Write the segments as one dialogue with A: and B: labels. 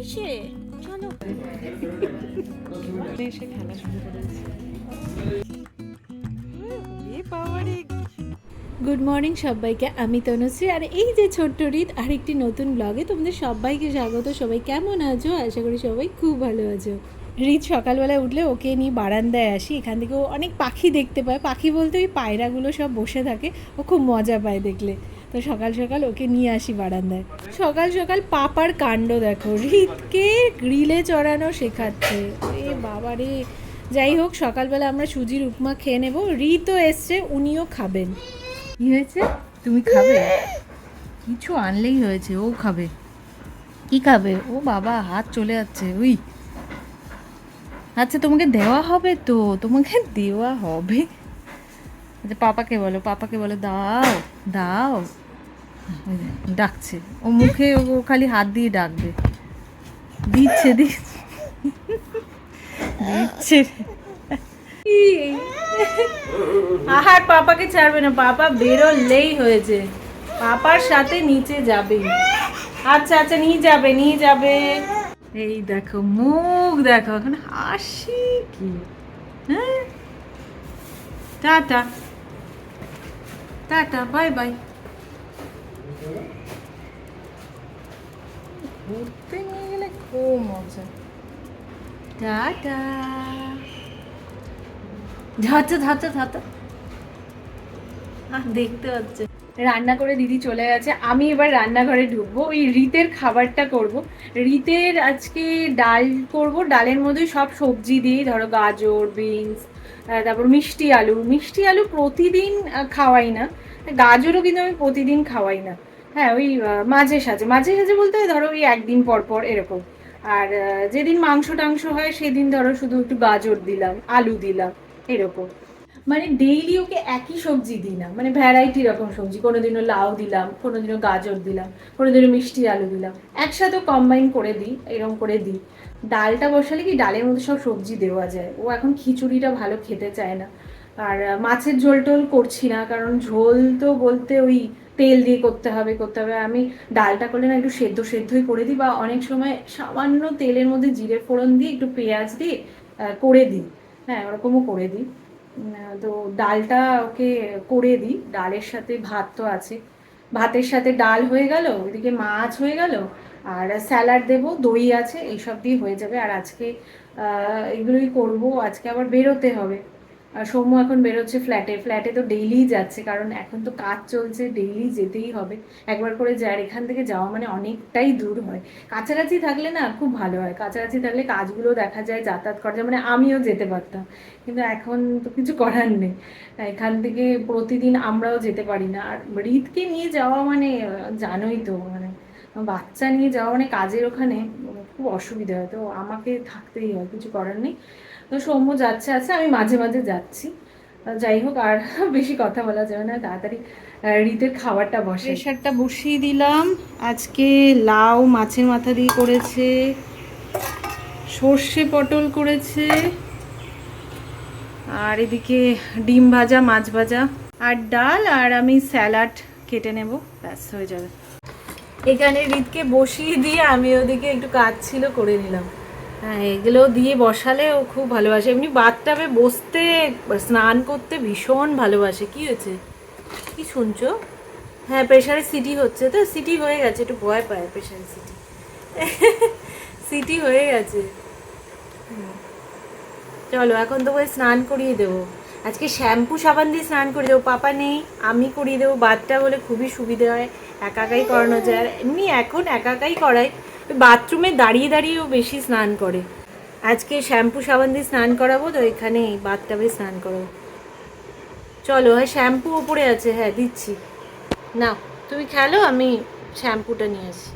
A: হয়েছে, চলো।
B: এসে খেলা শুরু করেছে। গুড মর্নিং সবাইকে, আমি তনুশ্রী, আর এই যে ছোট্ট রিত আরেকটি নতুন ব্লগে তোমাদের সবাইকে স্বাগত। সবাই কেমন আছো? আশা করি সবাই খুব ভালো আছো। রিত সকালবেলায় উঠলে ওকে নিয়ে বারান্দায় আসি, এখান থেকে ও অনেক পাখি দেখতে পায়। পাখি বলতে ওই পায়রাগুলো সব বসে থাকে, ও খুব মজা পায় দেখলে। তো সকাল সকাল ওকে নিয়ে আসি বারান্দায়। সকাল সকাল পাপার কাণ্ড দেখো, রিতকে গ্রিলে চড়ানো শেখাচ্ছে। এ বাবা রে! যাই হোক, সকালবেলা আমরা সুজির উপমা খেয়ে নেবো। রিতও এসছে, উনিও খাবেন। কি হয়েছে? তুমি খাবে? কিছু আনলেই হয়েছে, ও খাবে। কি খাবে? ও বাবা, হাত চলে যাচ্ছে। উই, আচ্ছা তোমাকে দেওয়া হবে তো, তোমাকে দেওয়া হবে। আচ্ছা পাপাকে বলো, পাপাকে বলো দাও দাও। ওই যে, ডাকছে। ও মুখে ও খালি হাত দিয়ে ডাকবে। দিচ্ছে দিচ্ছে দিচ্ছে। আহার পাপাকে ছাড়বে না, পাপা বেরোলেই হয়েছে। পাপার সাথে নিচে যাবে। আচ্ছা আচ্ছা, নিয়ে যাবে নিয়ে যাবে। এই দেখো মুখ দেখো, এখন হাসি কি। হ্যাঁ, টাটা টাটা, বাই বাই। ঘুরতে নিয়ে গেলে খুব মজা। টাটা। ঝাঁচা ঝাঁচা ঝাঁচা। দেখতে হচ্ছে। রান্না করে দিদি চলে গেছে, আমি এবার রান্নাঘরে ঢুকবো। ওই রিতের খাবারটা করব। রিতের আজকে ডাল করব, ডালের মধ্যে সব সবজি দিই, ধরো গাজর, বিনস, তারপর মিষ্টি আলু। মিষ্টি আলু প্রতিদিন খাওয়াই না, গাজরও কিন্তু আমি প্রতিদিন খাওয়াই না। হ্যাঁ, ওই মাঝে সাঝে, মাঝে সাঝে বলতে ধরো ওই একদিন পর পর এরকম। আর যেদিন মাংস টাংস হয় সেদিন ধরো শুধু একটু গাজর দিলাম, আলু দিলাম, এরকম। মানে ডেইলি ওকে একই সবজি দিই না, মানে ভ্যারাইটি রকম সবজি। কোনোদিনও লাউ দিলাম, কোনোদিনও গাজর দিলাম, কোনোদিনও মিষ্টি আলু দিলাম, একসাথে কম্বাইন করে দিই, এরকম করে দিই। ডালটা বসালে কি ডালের মধ্যে সব সবজি দেওয়া যায়। ও এখন খিচুড়িটা ভালো খেতে চায় না। আর মাছের ঝোল টোল করছি না, কারণ ঝোল তো বলতে ওই তেল দিয়ে করতে হবে। আমি ডালটা করলে না একটু সেদ্ধ সেদ্ধই করে দিই, বা অনেক সময় সামান্য তেলের মধ্যে জিরে ফোড়ন দিয়ে একটু পেঁয়াজ দিয়ে করে দিই। হ্যাঁ, ওরকমও করে দিই। তো ডালটা ওকে করে দিই, ডালের সাথে ভাত তো আছে, ভাতের সাথে ডাল হয়ে গেল, ওইদিকে মাছ হয়ে গেল, আর স্যালাড দেবো, দই আছে, এইসব দিয়ে হয়ে যাবে। আর আজকে এগুলোই করব। আজকে আবার বেরোতে হবে। আর সৌম্য এখন বেরোচ্ছে ফ্ল্যাটে, ফ্ল্যাটে তো ডেইলিই যাচ্ছে, কারণ এখন তো কাজ চলছে, ডেইলি যেতেই হবে একবার করে যায়। আর এখান থেকে যাওয়া মানে অনেকটাই দূর হয়। কাছাকাছি থাকলে না খুব ভালো হয়, কাছাকাছি থাকলে কাজগুলো দেখা যায়, যাতায়াত করা যায়, মানে আমিও যেতে পারতাম। কিন্তু এখন তো কিছু করার নেই, এখান থেকে প্রতিদিন আমরাও যেতে পারি না। আর রিতকে নিয়ে যাওয়া মানে জানোই তো, মানে বাচ্চা নিয়ে যাওয়া মানে কাজের ওখানে খুব অসুবিধা হয়, তো আমাকে থাকতেই হয়, কিছু করার নেই। তো সৌম্য যাচ্ছে আছে, আমি মাঝে মাঝে যাচ্ছি। যাই হোক, আর বেশি কথা বলা যাবে না, তাড়াতাড়ি রিতের খাবারটা বসে। প্রেশারটা বসিয়ে দিলাম। আজকে লাউ মাছের মাথা দিয়ে করেছে, সর্ষে পটল করেছে, আর এদিকে ডিম ভাজা, মাছ ভাজা, আর ডাল, আর আমি স্যালাড কেটে নেব, ব্যাস হয়ে যাবে। এখানে রিতকে বসিয়ে দিয়ে আমি ওদিকে একটু কাজ ছিল করে নিলাম। হ্যাঁ, এগুলো দিয়ে বসালে ও খুব ভালোবাসে। এমনি বাথটাবে বসতে, স্নান করতে ভীষণ ভালোবাসে। কি হয়েছে? কি শুনছো? হ্যাঁ, প্রেশারে সিটি হচ্ছে, তো সিটি হয়ে গেছে, একটু ভয় পায় প্রেশারে সিটি। সিটি হয়ে গেছে। চলো, এখন তো ওই স্নান করিয়ে দেবো। আজকে শ্যাম্পু সাবান দিয়ে স্নান করিয়ে দেবো, পাপা নেই, আমি করিয়ে দেবো। বাথটা বলে খুবই সুবিধে হয়, একাই করানো যায়। আর এমনি এখন একাই করাই, বাথরুমে দাঁড়িয়ে দাঁড়িয়েও বেশি স্নান করে। আজকে শ্যাম্পু সাবান দিয়ে স্নান করাবো, তো এখানে বাথটাবে স্নান করাবো। চলো, হ্যাঁ শ্যাম্পু ওপরে আছে, হ্যাঁ দিচ্ছি। না, তুমি খেলো, আমি শ্যাম্পুটা নিয়ে আসি।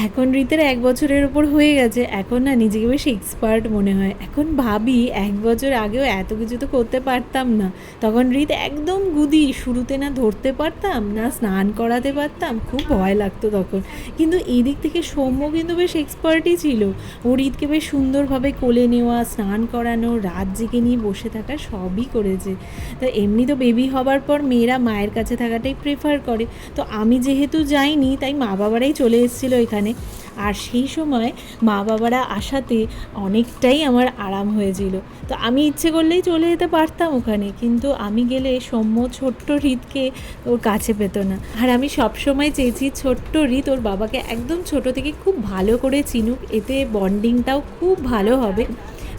B: এখন রিতের 1 বছরের ওপর হয়ে গেছে, এখন না নিজেকে বেশ এক্সপার্ট মনে হয়। এখন ভাবি 1 বছর আগেও এত কিছু তো করতে পারতাম না। তখন রিত একদম গুদি, শুরুতে না ধরতে পারতাম না স্নান করাতে পারতাম, খুব ভয় লাগতো তখন। কিন্তু এই দিক থেকে সৌম্য কিন্তু বেশ এক্সপার্টই ছিল। ও রিতকে বেশ সুন্দরভাবে কোলে নেওয়া, স্নান করানো, রাত জেগে নিয়ে বসে থাকা, সবই করেছে। তো এমনি তো বেবি হবার পর মেয়েরা মায়ের কাছে থাকাটাই প্রেফার করে। তো আমি যেহেতু যাইনি, তাই মা বাবারাই চলে এসেছিলো এখানে। ওখানে। আর সেই সময় মা বাবারা আসাতে অনেকটাই আমার আরাম হয়েছিল। তো আমি ইচ্ছে করলেই চলে যেতে পারতাম ওখানে, কিন্তু আমি গেলে সৌম্য ছোট্ট হৃদকে ওর কাছে পেত না। আর আমি সবসময় চেয়েছি ছোট্ট হৃদ ওর বাবাকে একদম ছোট থেকে খুব ভালো করে চিনুক, এতে বন্ডিংটাও খুব ভালো হবে।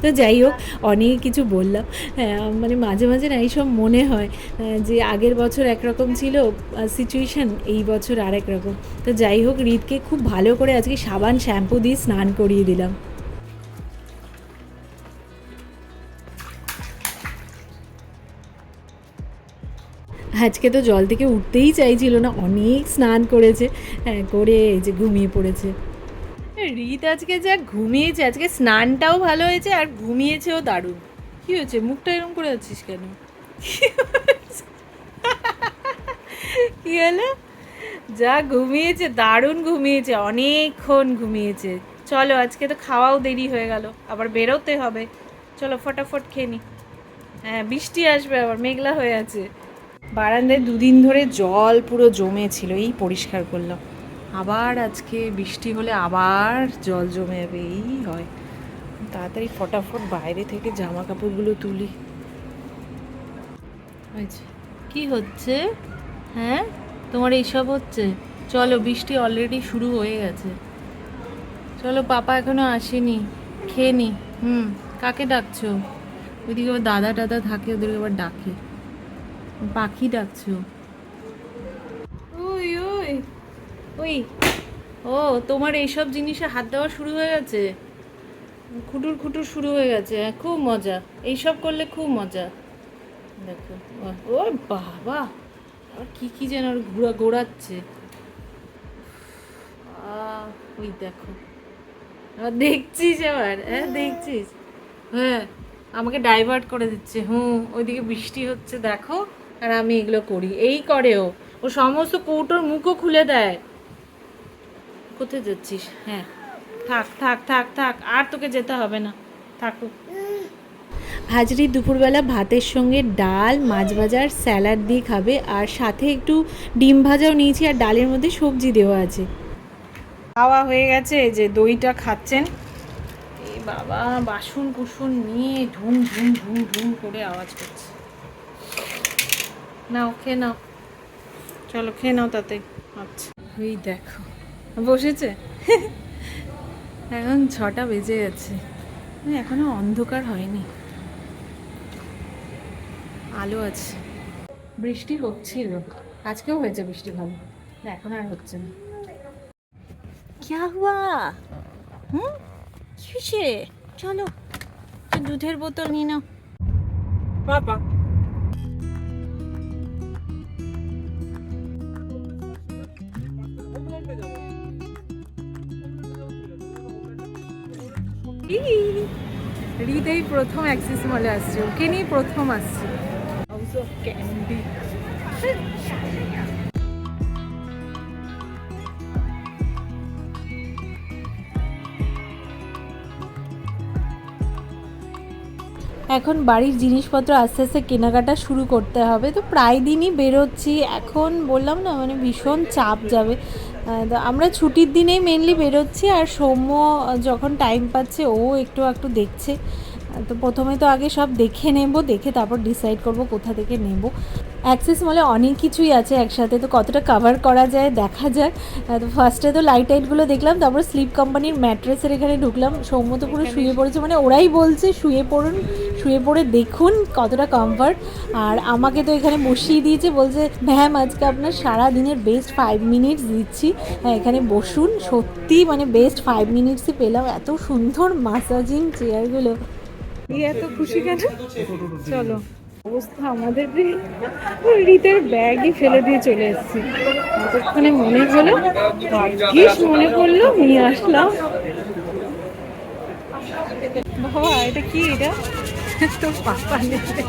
B: তো যাই হোক, অনেক কিছু বললাম। মানে মাঝে মাঝে না এইসব মনে হয় যে আগের বছর একরকম ছিল সিচুয়েশান, এই বছর আরেক রকম। তো যাই হোক, হৃদকে খুব ভালো করে আজকে সাবান শ্যাম্পু দিয়ে স্নান করিয়ে দিলাম। আজকে তো জল থেকে উঠতেই চাইছিল না, অনেক স্নান করেছে, করে এই যে ঘুমিয়ে পড়েছে। রীত আজকে যা ঘুমিয়েছে, আজকে স্নানটাও ভালো হয়েছে আর ঘুমিয়েছেও দারুণ। কি হয়েছে, মুখটা এরকম করে যাচ্ছিস কেন? কি হলো? যা ঘুমিয়েছে, দারুণ ঘুমিয়েছে, অনেকক্ষণ ঘুমিয়েছে। চলো, আজকে তো খাওয়াও দেরি হয়ে গেল, আবার বেরোতে হবে। চলো ফটাফট খেয়ে নি। হ্যাঁ, বৃষ্টি আসবে, আবার মেঘলা হয়ে আছে। বারান্দায় দুদিন ধরে জল পুরো জমে ছিল, এই পরিষ্কার করলাম। আবার আজকে বৃষ্টি হলে আবার জল জমে যাবে, এই হয়। তাড়াতাড়ি ফটাফট বাইরে থেকে জামা কাপড়গুলো তুলি। কি হচ্ছে? হ্যাঁ, তোমার এইসব হচ্ছে? চলো, বৃষ্টি অলরেডি শুরু হয়ে গেছে। চলো, পাপা এখনো আসেনি, খেয়ে নি। কাকে ডাকছো? ওইদিকে আবার দাদা টাদা থাকে, ওদেরকে আবার ডাকে। পাখি ডাকছো? ওই ওই ওই, ও তোমার এইসব জিনিসে হাত দেওয়া শুরু হয়ে গেছে, খুটুর খুটুর শুরু হয়ে গেছে। খুব মজা, এইসব করলে খুব মজা। দেখো, ও বাবা, আর কি কি যেন ঘোরাচ্ছে। ওই দেখো, দেখছিস আবার? হ্যাঁ দেখছিস? হ্যাঁ, আমাকে ডাইভার্ট করে দিচ্ছে। ওইদিকে বৃষ্টি হচ্ছে দেখো, আর আমি এগুলো করি। এই করে ও সমস্ত কৌটোর মুখও খুলে দেয়। কোথায় যাচ্ছিস? হ্যাঁ, থাক থাক থাক থাক, আর তোকে যেতে হবে না, থাকুক। হাজরি দুপুরবেলা ভাতের সঙ্গে ডাল, মাছ ভাজার স্যালাড দিয়ে খাবে, আর সাথে একটু ডিম ভাজাও নিয়েছি, আর ডালের মধ্যে সবজি দেওয়া আছে। খাওয়া হয়ে গেছে, যে দইটা খাচ্ছেন। এই বাবা, বাসন কুসন নিয়ে ঢুম ঢুম ঢুম ঢুম করে আওয়াজ করছে। নাও, খেয়ে নাও, চলো খেয়ে নাও তাতে। আচ্ছা, ওই দেখো বসেছে। এখন 6টা বেজে গেছে, এখনো অন্ধকার হয়নি, আলো আছে। বৃষ্টি হচ্ছিল, আজকেও হয়েছে বৃষ্টি ভালো, এখন আর হচ্ছে না। क्या हुआ? কিসে? চলো, দুধের বোতল নিয়ে নাও। বাবা, হৃদয় প্রথম অ্যাক্সিস মলে আসছে, ওকে নিয়ে প্রথম আসছে। House of candy. এখন বাড়ির জিনিসপত্র আস্তে আস্তে কেনাকাটা শুরু করতে হবে। তো প্রায় দিনই বেরোচ্ছি, এখন বললাম না মানে ভীষণ চাপ যাবে। আমরা ছুটির দিনেই মেনলি বেরোচ্ছি, আর সৌম্য যখন টাইম পাচ্ছে ও একটু একটু দেখছে। তো প্রথমে তো আগে সব দেখে নেব, দেখে তারপর ডিসাইড করব কোথা থেকে নেব। অ্যাক্সেস মলে অনেক কিছুই আছে একসাথে, তো কতটা কাভার করা যায় দেখা যাক। তো ফার্স্টে তো লাইটগুলো দেখলাম, তারপর স্লিপ কোম্পানির ম্যাট্রেসের এখানে ঢুকলাম। সৌম্য তো পুরো শুয়ে পড়েছে, মানে ওরাই বলছে শুয়ে পড়ুন, শুয়ে পড়ে দেখুন কতটা কমফর্ট। আর আমাকে তো এখানে বসিয়ে দিয়েছে, বলছে ম্যাম আজকে আপনার সারা দিনের বেস্ট 5 মিনিটস দিচ্ছি, এখানে বসুন। সত্যি মানে বেস্ট 5 মিনিটসই পেলাম, এত সুন্দর মাসাজিং চেয়ারগুলো। এত খুশি কেন? চলো, অবস্থা আমাদের রীতের ব্যাগই ফেলে দিয়ে চলে এসেছি। এতক্ষণে মনে হলো, ভাগ্যিস মনে পড়লো, নিয়ে আসলাম। বাবা, এটা কি? এটা তো পাপা নেবে।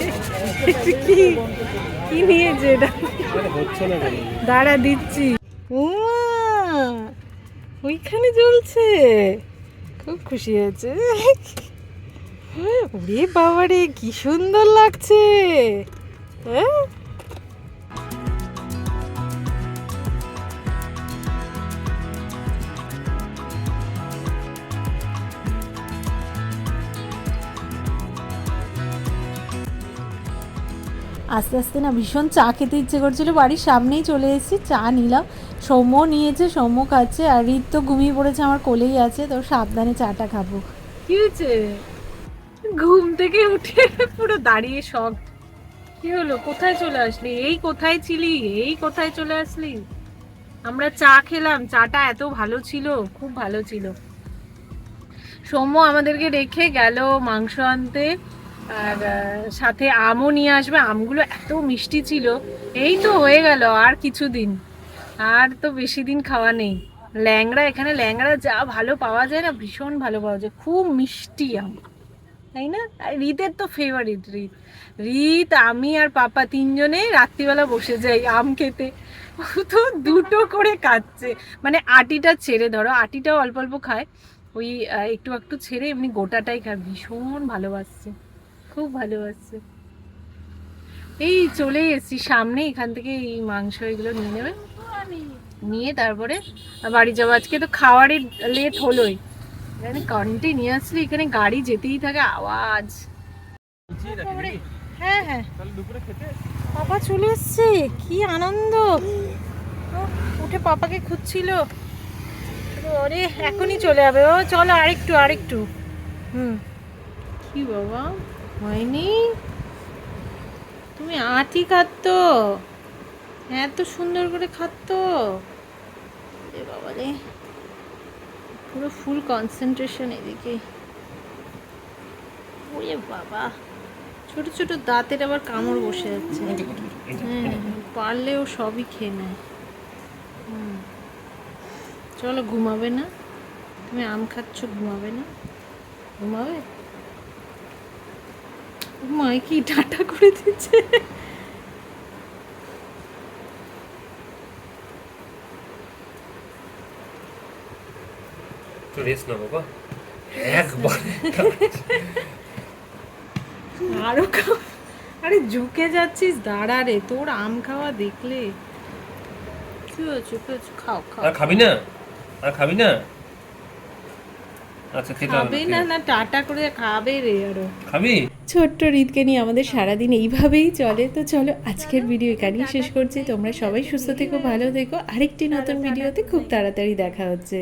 B: কি কি নিয়েছে এটা? দাঁড়া দিচ্ছি। ওইখানে জ্বলছে, খুব খুশি হয়েছে। ওরে বাবারে, কি সুন্দর লাগছে। হ্যাঁ, আস্তে আস্তে না ভীষণ চা খেতে ইচ্ছে করছিল, বাড়ির সামনেই চলে এসেছি, চা নিলাম। সৌম্য নিয়েছে, সৌম্য খাচ্ছে, আর রিত তো ঘুমিয়ে পড়েছে, আমার কোলেই আছে, তো সাবধানে চাটা খাবো। কি হয়েছে? ঘুম থেকে উঠে পুরো দাঁড়িয়ে শখ। কি হলো? কোথায় চলে আসলি? এই কোথায় ছিলি? এই কোথায় চলে আসলি? আমরা চা খেলাম, চাটা এত ভালো ছিল, খুব ভালো ছিল। সৌম্য আমাদেরকে রেখে গেল মাংস আনতে, আর সাথে আমও নিয়ে আসবে। আমগুলো এত মিষ্টি ছিল। এই তো হয়ে গেল আর কিছুদিন, আর তো বেশি দিন খাওয়া নেই। ল্যাংড়া, এখানে ল্যাংড়া যা ভালো পাওয়া যায় না, ভীষণ ভালো পাওয়া যায়, খুব মিষ্টি আম, তাই না? আর রিতের তো ফেভারিট। রিত আমি আর পাপা তিনজনে রাত্রিবেলা বসে যাই আম খেতে। ও তো দুটো করে খাচ্ছে, মানে আটিটা ছেড়ে, ধরো আটিটাও অল্প অল্প খায়, ওই একটু একটু ছেড়ে এমনি গোটাটাই খায়, ভীষণ ভালোবাসছে, খুব ভালোবাসছে। এই চলে এসেছি সামনে, এখান থেকে এই মাংস এগুলো নিয়ে নেবে, নিয়ে তারপরে বাড়ি যাবো। আজকে তো খাওয়ারই লেট হলোই, এখানে কন্টিনিউয়াসলি এখানে গাড়ি যেতেই থাকে, আওয়াজ। হ্যাঁ হ্যাঁ, পাপা চলে এসছে, কি আনন্দ। উঠে পাপাকে খুঁজছিল, ওরে এখনই চলে যাবে। ও চলো আরেকটু আরেকটু। কি বাবা, হয়নি? তুমি আটি খাতো, এত সুন্দর করে খাতো রে বাবা রে, পুরো ফুল কনসেন্ট্রেশন এদিকে। ওরে বাবা, ছোট ছোট দাঁতের আবার কামড় বসে যাচ্ছে। হ্যাঁ, পারলেও সবই খেয়ে নেয়। চলো, ঘুমাবে না? তুমি আম খাচ্ছ, ঘুমাবে না? ঘুমাবে? মাই কি টাটা করে দিচ্ছে।
A: রেস্ট না বাবা, একবার
B: আরো খাও। আরে ঝুঁকে যাচ্ছিস, দাঁড়া রে, তোর আম খাওয়া দেখলে। কি হয়েছে? খাও খাও।
A: আর খাবি না? আর খাবি না? আচ্ছা, খেতে হবে
B: খাবে না? না টাটা করে খাবে রে আরো।
A: খাবি?
B: ছোট্ট রিতকে নিয়ে আমাদের সারাদিন এইভাবেই চলে। তো চলো আজকের ভিডিও এখানেই শেষ করছি। তোমরা সবাই সুস্থ থেকো, ভালো থেকো। আরেকটি নতুন ভিডিওতে খুব তাড়াতাড়ি দেখা হচ্ছে।